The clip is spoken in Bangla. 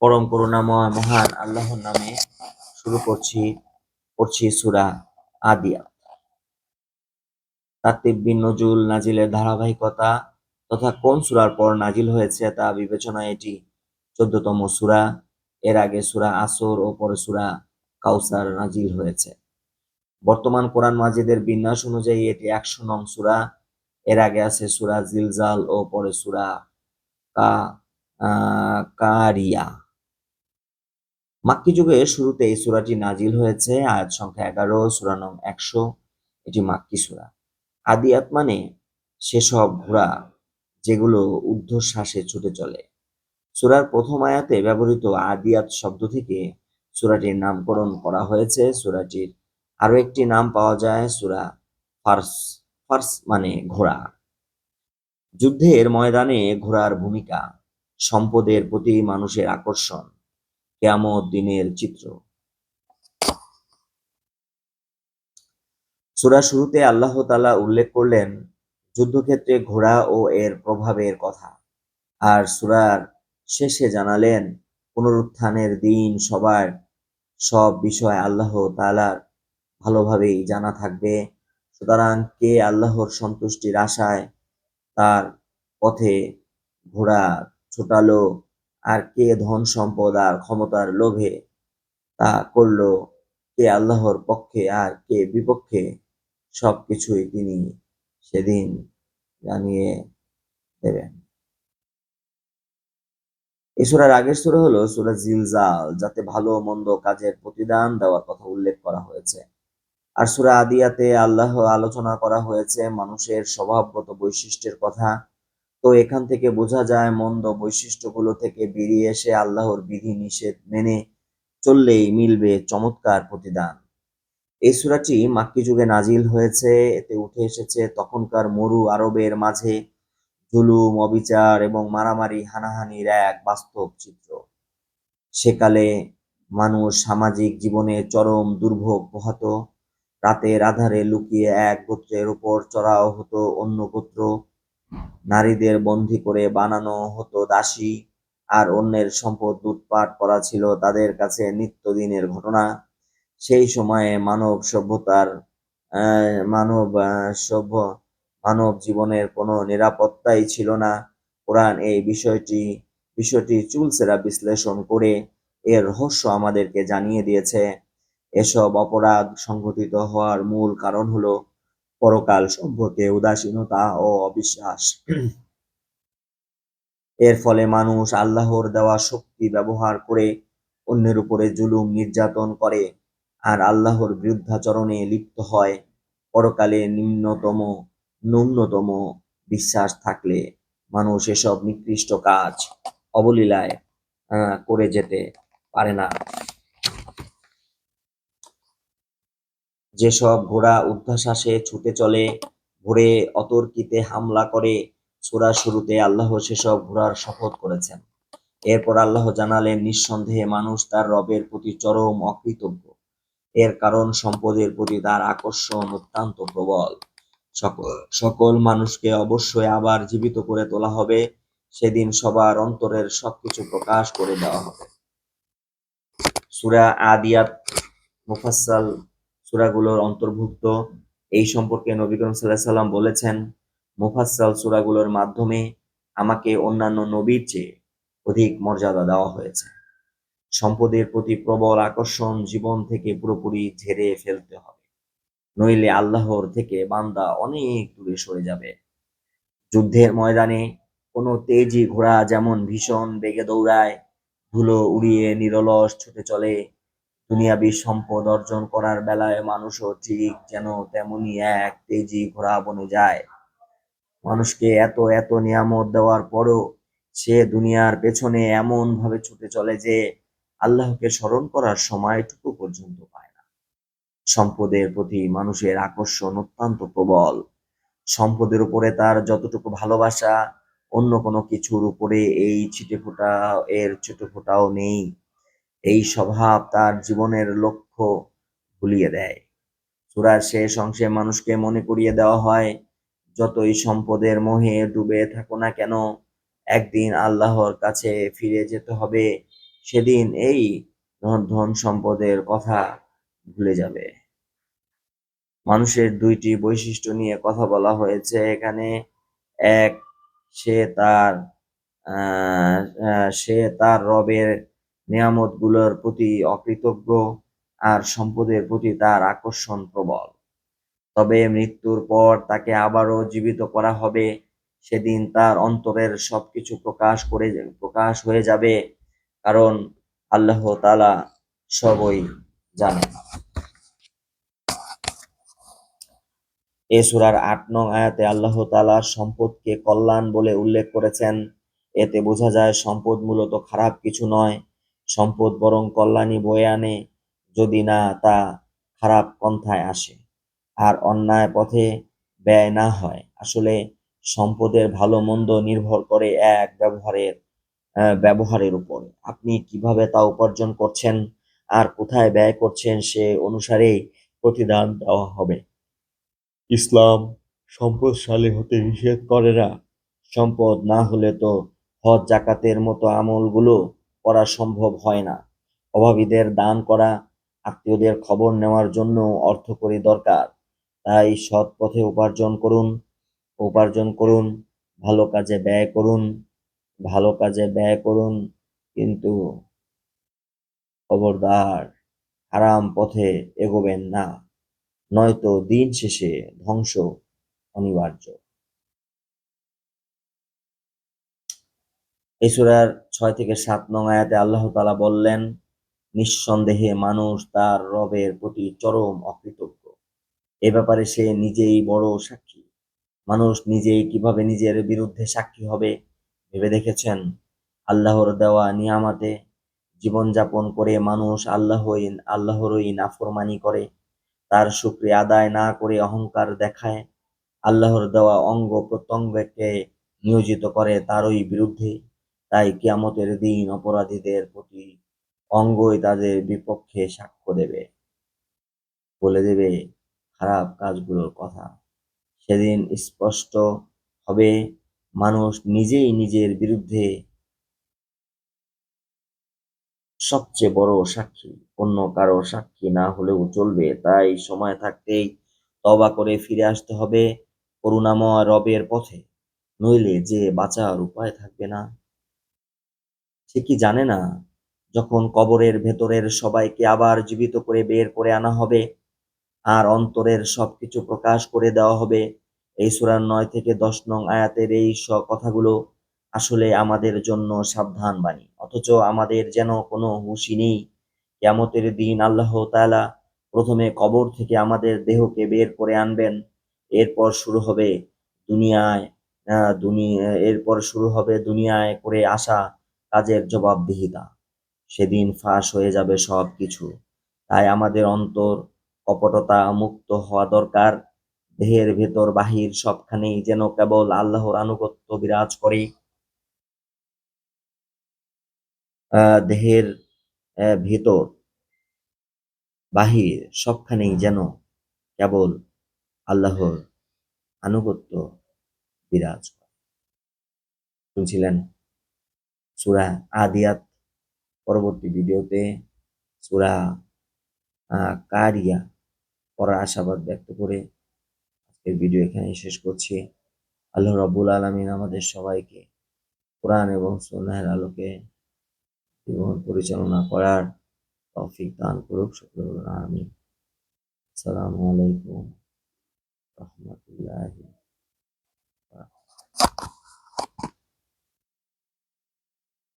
পরম করুণাময় মহান আল্লাহর নামে শুরু পড়ছি সূরা আদিয়াত। তারতিব নজুল, নাজিলের ধারাবাহিকতা তথা কোন সূরার পর নাজিল হয়েছে তা বিবেচনায় এটি 14তম সূরা। এর আগে সূরা আসর ও পরে সূরা কাউসার নাজিল হয়েছে। বর্তমান কোরআন মাজিদের বিন্যাস অনুযায়ী এটি 100 নং সূরা। এর আগে আছে সূরা জিলজাল ও পরে সূরা কারিয়া। মাক্কি যুগের শুরুতে এই সূরাটি নাজিল হয়েছে। আয়াত সংখ্যা 11, সূরা নং 100। এটি মাক্কি সূরা। আদিয়াত মানে সেসব ঘোড়া যেগুলো ঊর্ধ্বশ্বাসে ছুটে চলে। সূরার প্রথম আয়াতে ব্যবহৃত আদিয়াত শব্দ থেকে সূরাটির নামকরণ করা হয়েছে। সূরাটির আরো একটি নাম পাওয়া যায় সূরা ফার্স। ফার্স মানে ঘোড়া। যুদ্ধের ময়দানে ঘোড়ার ভূমিকা, সম্পদের প্রতি মানুষের আকর্ষণ, কিয়ামত দিনের চিত্র। সূরার শুরুতে আল্লাহ তাআলা উল্লেখ করলেন যুদ্ধক্ষেত্রে ঘোড়া ও এর প্রভাবের কথা, আর সূরার শেষে জানালেন পুনরুত্থানের দিন সব বিষয় আল্লাহ তাআলার ভালোভাবেই জানা থাকবে। সুতরাং কে আল্লাহর সন্তুষ্টির আশায় তার পথে ঘোড়া ছোটালো, আর কে ধন সম্পদ আর ক্ষমতার লোভে তা করলো, কে আল্লাহর পক্ষে আর কে বিপক্ষে, সবকিছুই তিনি সেদিন জানিয়ে দেবেন। এই সূরার আগের সূরা হলো সূরা জিলজাল, যাতে ভালো মন্দ কাজের প্রতিদান দেওয়ার কথা উল্লেখ করা হয়েছে। আর সূরা আদিয়াতে আল্লাহ আলোচনা করা হয়েছে মানুষের স্বভাবগত বৈশিষ্ট্যের কথা। তো এখান থেকে বোঝা যায় মন্দ বৈশিষ্ট্যগুলো থেকে বেরিয়ে এসে আল্লাহর বিধি নিষেধ মেনে চললেই মিলবে চমৎকার প্রতিদান। এই সূরাটি মাক্কি যুগে নাজিল হয়েছে। এতে উঠে এসেছে তখনকার মরু আরবের মাঝে জুলুম, অবিচার এবং মারামারি হানাহানির এক বাস্তব চিত্র। সেকালে মানুষ সামাজিক জীবনে চরম দুর্ভোগ পোহাত। রাতের আঁধারে লুকিয়ে এক গোত্রের উপর চড়াও হতো অন্য গোত্র। নারীদের বন্দী করে বানানো হতো দাসী, আর অন্যের সম্পদ লুটপাট করা ছিল তাদের কাছে নিত্যদিনের ঘটনা। সেই সময়ে মানব জীবনের কোনো নিরাপত্তাই ছিল না। কোরআন এই বিষয়টি চুলচেরা বিশ্লেষণ করে এর রহস্য আমাদেরকে জানিয়ে দিয়েছে। এসব অপরাধ সংঘটিত হওয়ার মূল কারণ হলো পরকাল সম্পর্কে উদাসীনতা ও অবিশ্বাস। এর ফলে মানুষ আল্লাহর দেওয়া শক্তি ব্যবহার করে অন্যের উপরে জুলুম নির্যাতন করে আর আল্লাহর বিরুদ্ধাচরণে লিপ্ত হয়। পরকালে ন্যূনতম বিশ্বাস থাকলে মানুষ এসব নিকৃষ্ট কাজ অবলীলায় করে যেতে পারে না। যেসব ঘোড়া ঊর্ধ্বশ্বাসে ছুটে চলে, ভোরে অতর্কিতে হামলা করে, সূরার শুরুতে আল্লাহ সেসব ঘোড়ার শপথ করেছেন। এরপর আল্লাহ জানালেন নিঃসন্দেহে মানুষ তার রবের প্রতি চরম অকৃতজ্ঞ। এর কারণ সম্পদের প্রতি তার আকর্ষণ অত্যন্ত প্রবল। সকল মানুষকে অবশ্যই আবার জীবিত করে তোলা হবে। সেদিন সবার অন্তরের সবকিছু প্রকাশ করে দেওয়া হবে। সূরা আদিয়াত মুফাসসাল সূরাগুলোর অন্তর্ভুক্ত। এই সম্পর্কে নবী করিম সাল্লাল্লাহু আলাইহি ওয়াসাল্লাম বলেছেন, মুফাসসাল সূরাগুলোর মাধ্যমে আমাকে অন্যান্য নবীর চেয়ে অধিক মর্যাদা দেওয়া হয়েছে। সম্পদের প্রতি প্রবল আকর্ষণ জীবন থেকে পুরোপুরি ঝেড়ে ফেলতে হবে, নইলে আল্লাহর থেকে বান্দা অনেক দূরে সরে যাবে। যুদ্ধের ময়দানে কোনো তেজি ঘোড়া যেমন ভীষণ বেগে দৌড়ায়, ধুলো উড়িয়ে নিরলস ছুটে চলে, দুনিয়াবি সম্পদ অর্জন করার বেলায় মানুষও ঠিক যেন তেমনি এক তেজি ঘোড়া বনে যায়। মানুষকে এত এত নিয়ামত দেওয়ার পরও সে দুনিয়ার পেছনে এমন ভাবে ছুটে চলে যে আল্লাহকে স্মরণ করার সময়টুকু পর্যন্ত পায় না। সম্পদের প্রতি মানুষের আকর্ষণ অত্যন্ত প্রবল। সম্পদের উপরে তার যতটুকু ভালোবাসা, অন্য কোনো কিছুর উপরে এর ছিটেফোঁটাও নেই। এই স্বভাব তার জীবনের লক্ষ্য ভুলিয়ে দেয়। সূরার শেষ অংশে মানুষকে মনে করিয়ে দেওয়া হয়, যতই সম্পদের মোহে ডুবে থাকো না কেন, একদিন আল্লাহর কাছে ফিরে যেতে হবে। সেদিন এই ধন সম্পদের কথা ভুলে যাবে। মানুষের দুইটি বৈশিষ্ট্য নিয়ে কথা বলা হয়েছে এখানে। এক, সে তার সে তার রবের নিয়ামতগুলোর প্রতি অকৃতজ্ঞ, আর সম্পদের প্রতি তার আকর্ষণ প্রবল। তবে মৃত্যুর পর তাকে আবারও জীবিত করা হবে। সেদিন তার অন্তরের সবকিছু প্রকাশ হয়ে যাবে, কারণ আল্লাহ তাআলা সবই জানেন। এ সূরার ৮ নং আয়াতে আল্লাহ তাআলা সম্পদকে কল্যাণ বলে উল্লেখ করেছেন। এতে বোঝা যায় সম্পদ মূলত খারাপ কিছু নয়, সম্পদ বরং কল্যাণই বয়ে আনে, যদি না তা খারাপ পন্থায় আসে আর অন্যায় পথে ব্যয় না হয়। আসলে সম্পদের ভালো মন্দ নির্ভর করে এক ব্যবহারের উপর। আপনি কিভাবে তা উপার্জন করছেন আর কোথায় ব্যয় করছেন সে অনুসারেই প্রতিদান দেওয়া হবে। ইসলাম সম্পদশালী হতে নিষেধ করে না। সম্পদ না হলে তো হজ জাকাতের মতো আমলগুলো করা সম্ভব হয় না। অভাবীদের দান করা, আত্মীয়দের খবর নেওয়ার জন্য অর্থকড়ি দরকার। তাই সৎ পথে উপার্জন করুন, ভালো কাজে ব্যয় করুন, কিন্তু খবরদার হারাম পথে এগোবেন না, নয়তো দিন শেষে ধ্বংস অনিবার্য। এই সূরার ৬ থেকে ৭ নং আয়াতে আল্লাহ তাআলা বললেন, নিঃসন্দেহে মানুষ তার রবের প্রতি চরম অকৃতজ্ঞ। এ ব্যাপারে সে নিজেই বড় সাক্ষী। মানুষ নিজেই কিভাবে নিজের বিরুদ্ধে সাক্ষী হবে ভেবে দেখেছেন? আল্লাহর দেওয়া নিয়ামতে জীবনযাপন করে মানুষ আল্লাহরই নাফরমানি করে, তার শুকরিয়া আদায় না করে অহংকার দেখায়, আল্লাহর দেওয়া অঙ্গ প্রত্যঙ্গকে নিয়োজিত করে তারই বিরুদ্ধে। তাই কিয়ামতের দিন অপরাধীদের প্রতি অঙ্গই তাদের বিপক্ষে সাক্ষ্য দেবে, বলে দেবে খারাপ কাজগুলোর কথা। সেদিন স্পষ্ট হবে মানুষ নিজেই নিজের বিরুদ্ধে সবচেয়ে বড় সাক্ষী, অন্য কারো সাক্ষী না হলেও চলবে। তাই সময় থাকতেই তওবা করে ফিরে আসতে হবে করুণাময় রবের পথে, নইলে যে বাঁচার উপায় থাকবে না। সে কি জানে না, যখন কবরের ভেতরের সবাইকে আবার জীবিত করে বের করে আনা হবে আর অন্তরের সবকিছু প্রকাশ করে দেওয়া হবে। এই সূরার ৯ থেকে ১০ নং আয়াতের এই কথাগুলো আসলে আমাদের জন্য সাবধান বাণী, অথচ আমাদের যেন কোনো হুঁশই নেই। কিয়ামতের দিন আল্লাহ তাআলা প্রথমে কবর থেকে আমাদের দেহকে বের করে আনবেন। এরপর শুরু হবে দুনিয়ায় দুনিয়ায় করে আসা কাজের জবাবদিহিতা। সেদিন ফাঁস হয়ে যাবে সবকিছু। তাই আমাদের অন্তর কপটতা মুক্ত হওয়া দরকার। দেহের ভেতর বাহির সবখানেই যেন কেবল আল্লাহর আনুগত্য বিরাজ করে। দেহের ভেতর বাহির সবখানেই যেন কেবল আল্লাহর আনুগত্য বিরাজ করে। শুনছিলেন সূরা আদিয়াত। পরবর্তী ভিডিওতে সূরা কারিয়া পড়ার আশাবাদ ব্যক্ত করে আজকের ভিডিও এখানেই শেষ করছি। আল্লাহ রাব্বুল আলামিন আমাদের সবাইকে কোরআন এবং সুন্নাহের আলোকে জীবন পরিচালনা করার তৌফিক দান করুক। সকলে বলুন আমিন। আসসালামু আলাইকুম।